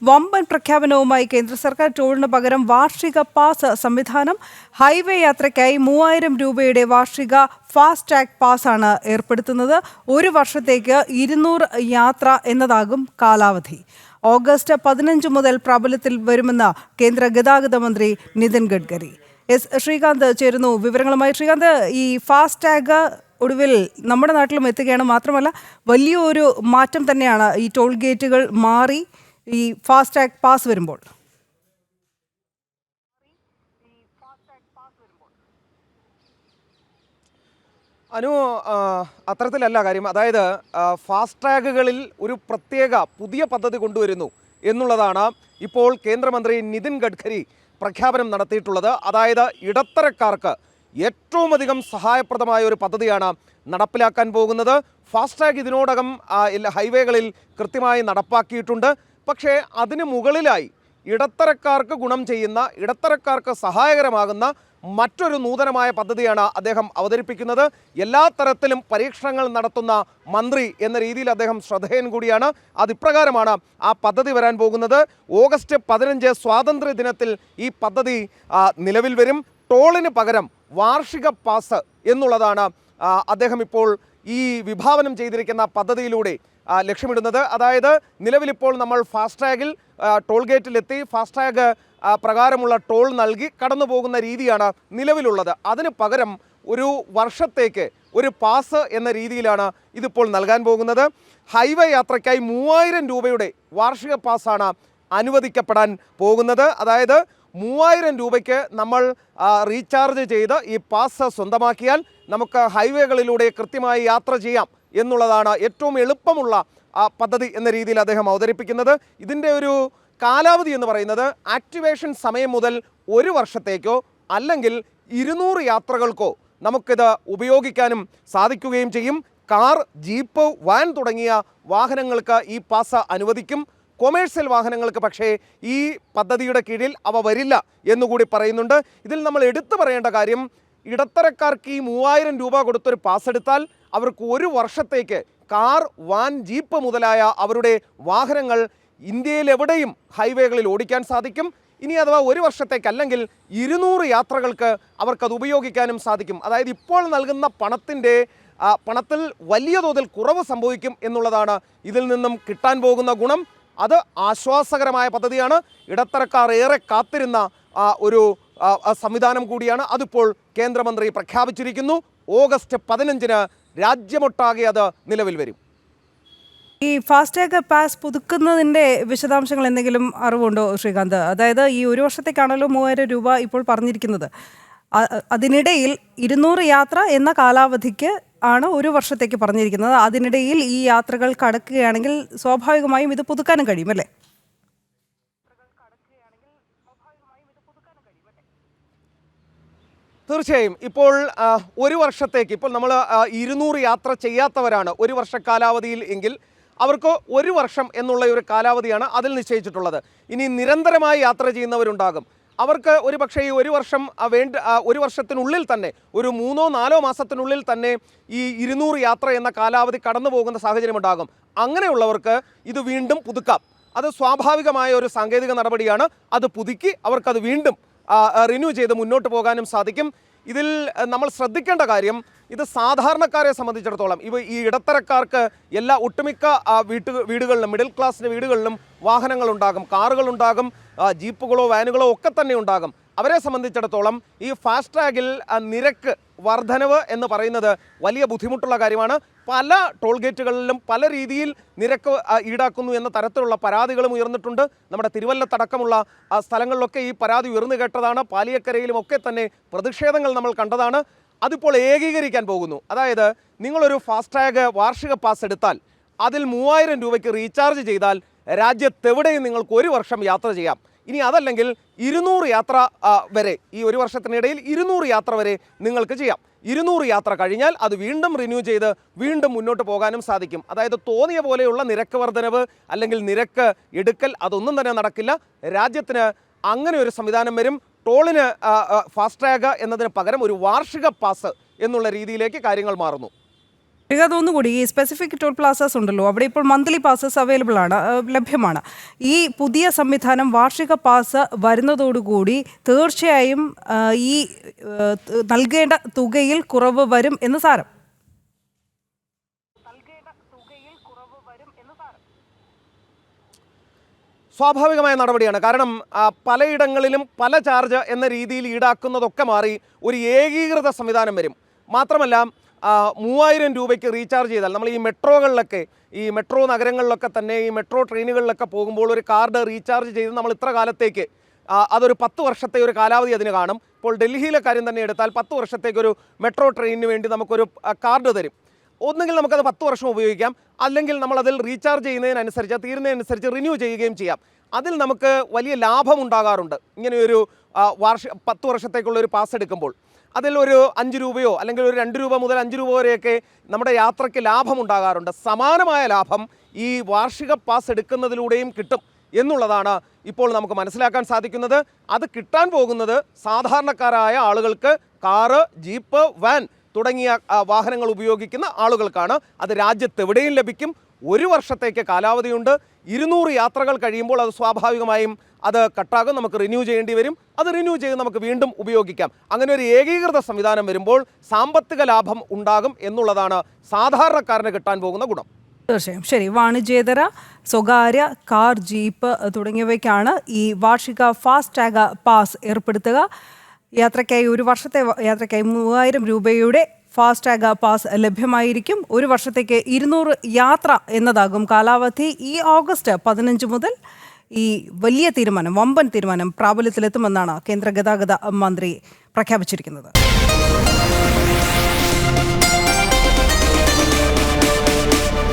വമ്പൻ പ്രഖ്യാപനവുമായി കേന്ദ്ര സർക്കാർ ടോളിന് പകരം വാർഷിക പാസ് സംവിധാനം. ഹൈവേ യാത്രയ്ക്കായി 3000 രൂപയുടെ വാർഷിക ഫാസ്റ്റ് ടാഗ് പാസ്സാണ് ഏർപ്പെടുത്തുന്നത്. ഒരു വർഷത്തേക്ക് 200 യാത്ര എന്നതാകും കാലാവധി. ഓഗസ്റ്റ് 15 മുതൽ പ്രാബല്യത്തിൽ വരുമെന്ന് കേന്ദ്ര ഗതാഗത മന്ത്രി നിതിൻ ഗഡ്കരി. ശ്രീകാന്ത് ചേരുന്നു വിവരങ്ങളുമായി. ശ്രീകാന്ത്, ഈ ഫാസ്റ്റ് ടാഗ് ഒടുവിൽ നമ്മുടെ നാട്ടിലും എത്തുകയാണ്. മാത്രമല്ല വലിയൊരു മാറ്റം തന്നെയാണ് ഈ ടോൾ ഗേറ്റുകൾ മാറി ഈ ഫാസ്റ്റ് ടാഗ് പാസ് വരുമ്പോൾ. അത്തരത്തിലല്ല കാര്യം. അതായത് ഫാസ്റ്റ് ടാഗുകളിൽ ഒരു പ്രത്യേക പുതിയ പദ്ധതി കൊണ്ടുവരുന്നു എന്നുള്ളതാണ് ഇപ്പോൾ കേന്ദ്രമന്ത്രി നിതിൻ ഗഡ്കരി പ്രഖ്യാപനം നടത്തിയിട്ടുള്ളത്. അതായത് ഇടത്തരക്കാർക്ക് ഏറ്റവും അധികം സഹായപ്രദമായ ഒരു പദ്ധതിയാണ് നടപ്പിലാക്കാൻ പോകുന്നത്. ഫാസ്റ്റ് ടാഗ് ഇതിനോടകം ഹൈവേകളിൽ കൃത്യമായി നടപ്പാക്കിയിട്ടുണ്ട്. പക്ഷേ അതിന് മുകളിലായി ഇടത്തരക്കാർക്ക് ഗുണം ചെയ്യുന്ന, ഇടത്തരക്കാർക്ക് സഹായകരമാകുന്ന മറ്റൊരു നൂതനമായ പദ്ധതിയാണ് അദ്ദേഹം അവതരിപ്പിക്കുന്നത്. എല്ലാ തരത്തിലും പരീക്ഷണങ്ങൾ നടത്തുന്ന മന്ത്രി എന്ന രീതിയിൽ അദ്ദേഹം ശ്രദ്ധേയൻ കൂടിയാണ്. അതിപ്രകാരമാണ് ആ പദ്ധതി വരാൻ പോകുന്നത്. ഓഗസ്റ്റ് 15 സ്വാതന്ത്ര്യ ദിനത്തിൽ ഈ പദ്ധതി നിലവിൽ വരും. ടോളിന് പകരം വാർഷിക പാസ് എന്നുള്ളതാണ് അദ്ദേഹം ഇപ്പോൾ ഈ വിഭാവനം ചെയ്തിരിക്കുന്ന പദ്ധതിയിലൂടെ ലക്ഷ്യമിടുന്നത്. അതായത് നിലവിലിപ്പോൾ നമ്മൾ ഫാസ്ടാഗിൽ ടോൾ ഗേറ്റിലെത്തി ഫാസ്ടാഗ് പ്രകാരമുള്ള ടോൾ നൽകി കടന്നു പോകുന്ന രീതിയാണ് നിലവിലുള്ളത്. അതിന് പകരം ഒരു വർഷത്തേക്ക് ഒരു പാസ് എന്ന രീതിയിലാണ് ഇതിപ്പോൾ നൽകാൻ പോകുന്നത്. ഹൈവേ യാത്രയ്ക്കായി 3000 രൂപയുടെ വാർഷിക പാസ്സാണ് അനുവദിക്കപ്പെടാൻ പോകുന്നത്. അതായത് 3000 രൂപയ്ക്ക് നമ്മൾ റീചാർജ് ചെയ്ത് ഈ പാസ് സ്വന്തമാക്കിയാൽ നമുക്ക് ഹൈവേകളിലൂടെ കൃത്യമായി യാത്ര ചെയ്യാം എന്നുള്ളതാണ് ഏറ്റവും എളുപ്പമുള്ള പദ്ധതി എന്ന രീതിയിൽ അദ്ദേഹം അവതരിപ്പിക്കുന്നത്. ഇതിൻ്റെ ഒരു കാലാവധി എന്ന് പറയുന്നത് ആക്ടിവേഷൻ സമയം മുതൽ ഒരു വർഷത്തേക്കോ അല്ലെങ്കിൽ 200 യാത്രകൾക്കോ നമുക്കിത് ഉപയോഗിക്കാനും സാധിക്കുകയും ചെയ്യും. കാർ, ജീപ്പ്, വാൻ തുടങ്ങിയ വാഹനങ്ങൾക്ക് ഈ പാസ് അനുവദിക്കും. കൊമേഴ്സ്യൽ വാഹനങ്ങൾക്ക് പക്ഷേ ഈ പദ്ധതിയുടെ കീഴിൽ അവ വരില്ല എന്നുകൂടി പറയുന്നുണ്ട്. ഇതിൽ നമ്മൾ എടുത്തു പറയേണ്ട കാര്യം, ഇടത്തരക്കാർക്ക് ഈ 3000 രൂപ കൊടുത്തൊരു പാസ് എടുത്താൽ അവർക്ക് ഒരു വർഷത്തേക്ക് കാർ, വാൻ, ജീപ്പ് മുതലായ അവരുടെ വാഹനങ്ങൾ ഇന്ത്യയിൽ എവിടെയും ഹൈവേകളിൽ ഓടിക്കാൻ സാധിക്കും. ഇനി അഥവാ ഒരു വർഷത്തേക്ക് അല്ലെങ്കിൽ 200 യാത്രകൾക്ക് അവർക്കത് ഉപയോഗിക്കാനും സാധിക്കും. അതായത് ഇപ്പോൾ നൽകുന്ന പണത്തിൽ വലിയ തോതിൽ കുറവ് സംഭവിക്കും എന്നുള്ളതാണ് ഇതിൽ നിന്നും കിട്ടാൻ പോകുന്ന ഗുണം. അത് ആശ്വാസകരമായ പദ്ധതിയാണ്. ഇടത്തരക്കാർ ഏറെ കാത്തിരുന്ന ഒരു സംവിധാനം കൂടിയാണ്. അതിപ്പോൾ കേന്ദ്രമന്ത്രി പ്രഖ്യാപിച്ചിരിക്കുന്നു. ഓഗസ്റ്റ് 15 രാജ്യമൊട്ടാകെ അത് നിലവിൽ വരും. ഈ ഫാസ്ടാഗ് പാസ് പുതുക്കുന്നതിൻ്റെ വിശദാംശങ്ങൾ എന്തെങ്കിലും അറിവുണ്ടോ ശ്രീകാന്ത്? അതായത് ഈ ഒരു വർഷത്തേക്കാണല്ലോ 3000 രൂപ ഇപ്പോൾ പറഞ്ഞിരിക്കുന്നത്. അതിനിടയിൽ 200 യാത്ര എന്ന കാലാവധിക്ക് ആണ് ഒരു വർഷത്തേക്ക് പറഞ്ഞിരിക്കുന്നത്. അതിനിടയിൽ ഈ യാത്രകൾ കടക്കുകയാണെങ്കിൽ സ്വാഭാവികമായും ഇത് പുതുക്കാനും കഴിയും അല്ലേ? തീർച്ചയായും. ഇപ്പോൾ ഒരു വർഷത്തേക്ക് ഇപ്പോൾ നമ്മൾ 200 യാത്ര ചെയ്യാത്തവരാണ് ഒരു വർഷ കാലാവധിയിൽ എങ്കിൽ അവർക്ക് ഒരു വർഷം എന്നുള്ള ഒരു കാലാവധിയാണ് അതിൽ നിശ്ചയിച്ചിട്ടുള്ളത്. ഇനി നിരന്തരമായി യാത്ര ചെയ്യുന്നവരുണ്ടാകും. അവർക്ക് ഒരു പക്ഷേ ഈ ഒരു വർഷത്തിനുള്ളിൽ തന്നെ ഒരു 3-4 മാസത്തിനുള്ളിൽ തന്നെ ഈ 200 യാത്ര എന്ന കാലാവധി കടന്നു പോകുന്ന സാഹചര്യമുണ്ടാകും. അങ്ങനെയുള്ളവർക്ക് ഇത് വീണ്ടും പുതുക്കാം. അത് സ്വാഭാവികമായ ഒരു സാങ്കേതിക നടപടിയാണ്. അത് പുതുക്കി അവർക്കത് വീണ്ടും റിന്യൂ ചെയ്ത് മുന്നോട്ട് പോകാനും സാധിക്കും. ഇതിൽ നമ്മൾ ശ്രദ്ധിക്കേണ്ട കാര്യം, ഇത് സാധാരണക്കാരെ സംബന്ധിച്ചിടത്തോളം ഈ ഇടത്തരക്കാർക്ക് ഒട്ടുമിക്ക വീടുകളിലും മിഡിൽ ക്ലാസ്സിൻ്റെ വീടുകളിലും വാഹനങ്ങളുണ്ടാകും, കാറുകളുണ്ടാകും, ജീപ്പുകളോ വാനുകളോ ഒക്കെ തന്നെ ഉണ്ടാകും. അവരെ സംബന്ധിച്ചിടത്തോളം ഈ ഫാസ്ടാഗിൽ നിരക്ക് വർധനവ് എന്ന് പറയുന്നത് വലിയ ബുദ്ധിമുട്ടുള്ള കാര്യമാണ്. പല ടോൾ ഗേറ്റുകളിലും പല രീതിയിൽ നിരക്ക് ഈടാക്കുന്നു എന്ന തരത്തിലുള്ള പരാതികളും ഉയർന്നിട്ടുണ്ട്. നമ്മുടെ തിരുവല്ലത്തടക്കമുള്ള സ്ഥലങ്ങളിലൊക്കെ ഈ പരാതി ഉയർന്നു കേട്ടതാണ്. പാലിയക്കരയിലും ഒക്കെ തന്നെ പ്രതിഷേധങ്ങൾ നമ്മൾ കണ്ടതാണ്. അതിപ്പോൾ ഏകീകരിക്കാൻ പോകുന്നു. അതായത് നിങ്ങളൊരു ഫാസ്ടാഗ് വാർഷിക പാസ് എടുത്താൽ അതിൽ 3000 രൂപയ്ക്ക് റീചാർജ് ചെയ്താൽ രാജ്യത്തെവിടെയും നിങ്ങൾക്ക് ഒരു വർഷം യാത്ര ചെയ്യാം. ഇനി അതല്ലെങ്കിൽ 200 യാത്ര വരെ, ഈ ഒരു വർഷത്തിനിടയിൽ 200 യാത്ര വരെ നിങ്ങൾക്ക് ചെയ്യാം. 200 യാത്ര കഴിഞ്ഞാൽ അത് വീണ്ടും റിന്യൂ ചെയ്ത് വീണ്ടും മുന്നോട്ട് പോകാനും സാധിക്കും. അതായത് തോന്നിയ പോലെയുള്ള നിരക്ക് വർധനവ് അല്ലെങ്കിൽ നിരക്ക് എടുക്കൽ അതൊന്നും തന്നെ നടക്കില്ല. രാജ്യത്തിന് അങ്ങനെ ഒരു സംവിധാനം വരും. ടോളിന് ഫാസ്ടാഗ് എന്നതിന് പകരം ഒരു വാർഷിക പാസ് എന്നുള്ള രീതിയിലേക്ക് കാര്യങ്ങൾ മാറുന്നു. അതൊന്നുകൂടി ഈ സ്പെസിഫിക് ടോൾ പ്ലാസാസ് ഉണ്ടല്ലോ, അവിടെ ഇപ്പോൾ മന്ത്ലി പാസസ് അവൈലബിൾ ആണ്, ലഭ്യമാണ്. ഈ പുതിയ സംവിധാനം വാർഷിക പാസ് വരുന്നതോടുകൂടി തീർച്ചയായും ഈ നൽകേണ്ട തുകയിൽ കുറവ് വരും എന്ന് സാരം. സ്വാഭാവികമായ നടപടിയാണ്. കാരണം പലയിടങ്ങളിലും പല ചാർജ് എന്ന രീതിയിൽ ഈടാക്കുന്നതൊക്കെ മാറി ഒരു ഏകീകൃത സംവിധാനം വരും. മാത്രമല്ല 3000 രൂപയ്ക്ക് റീചാർജ് ചെയ്താൽ നമ്മൾ ഈ മെട്രോകളിലൊക്കെ, ഈ മെട്രോ നഗരങ്ങളിലൊക്കെ തന്നെ ഈ മെട്രോ ട്രെയിനുകളിലൊക്കെ പോകുമ്പോൾ ഒരു കാർഡ് റീചാർജ് ചെയ്ത് നമ്മൾ ഇത്ര കാലത്തേക്ക്, അതൊരു 10 വർഷത്തെ ഒരു കാലാവധി അതിന് കാണും. ഇപ്പോൾ ഡൽഹിയിലെ കാര്യം തന്നെ എടുത്താൽ 10 വർഷത്തേക്കൊരു മെട്രോ ട്രെയിനിന് വേണ്ടി നമുക്കൊരു കാർഡ് തരും. ഒന്നുകിൽ നമുക്കത് 10 വർഷം ഉപയോഗിക്കാം, അല്ലെങ്കിൽ നമ്മളതിൽ റീചാർജ് ചെയ്യുന്നതിനനുസരിച്ച് തീരുന്നതിനനുസരിച്ച് റിന്യൂ ചെയ്യുകയും ചെയ്യാം. അതിൽ നമുക്ക് വലിയ ലാഭം ഉണ്ടാകാറുണ്ട്. ഇങ്ങനെയൊരു 10 വർഷത്തേക്കുള്ള ഒരു പാസ് എടുക്കുമ്പോൾ അതിൽ ഒരു 5 രൂപയോ അല്ലെങ്കിൽ ഒരു 2 രൂപ മുതൽ 5 രൂപ വരെയൊക്കെ നമ്മുടെ യാത്രയ്ക്ക് ലാഭമുണ്ടാകാറുണ്ട്. സമാനമായ ലാഭം ഈ വാർഷിക പാസ് എടുക്കുന്നതിലൂടെയും കിട്ടും എന്നുള്ളതാണ് ഇപ്പോൾ നമുക്ക് മനസ്സിലാക്കാൻ സാധിക്കുന്നത്. അത് കിട്ടാൻ പോകുന്നത് സാധാരണക്കാരായ ആളുകൾക്ക്, കാറ്, ജീപ്പ്, വാൻ തുടങ്ങിയ വാഹനങ്ങൾ ഉപയോഗിക്കുന്ന ആളുകൾക്കാണ്. അത് രാജ്യത്തെവിടെയും ലഭിക്കും. 1 വർഷത്തേക്ക് കാലാവധിയുണ്ട്. 200 യാത്രകൾ കഴിയുമ്പോൾ അത് സ്വാഭാവികമായും അത് കട്ടാകും, നമുക്ക് റിന്യൂ ചെയ്യേണ്ടി വരും. അത് റിന്യൂ ചെയ്ത് നമുക്ക് വീണ്ടും ഉപയോഗിക്കാം. അങ്ങനെ ഒരു ഏകീകൃത സംവിധാനം വരുമ്പോൾ സാമ്പത്തിക ലാഭം ഉണ്ടാകും എന്നുള്ളതാണ് സാധാരണക്കാരന് കിട്ടാൻ പോകുന്ന ഗുണം. തീർച്ചയായും. ശരി, വാണിജ്യേതര, സ്വകാര്യ, കാർ, ജീപ്പ് തുടങ്ങിയവയ്ക്കാണ് ഈ വാർഷിക ഫാസ്ടാഗ് പാസ് ഏർപ്പെടുത്തുക. യാത്രയ്ക്കായി 1 വർഷത്തെ യാത്രയ്ക്കായി 3000 രൂപയുടെ ഫാസ്ടാഗ് പാസ് ലഭ്യമായിരിക്കും. 1 വർഷത്തേക്ക് 200 യാത്ര എന്നതാകും കാലാവധി. ഈ ഓഗസ്റ്റ് 15 മുതൽ ഈ വലിയ തീരുമാനം, വമ്പൻ തീരുമാനം പ്രാബല്യത്തിലെത്തുമെന്നാണ് കേന്ദ്ര ഗതാഗത മന്ത്രി പ്രഖ്യാപിച്ചിരിക്കുന്നത്.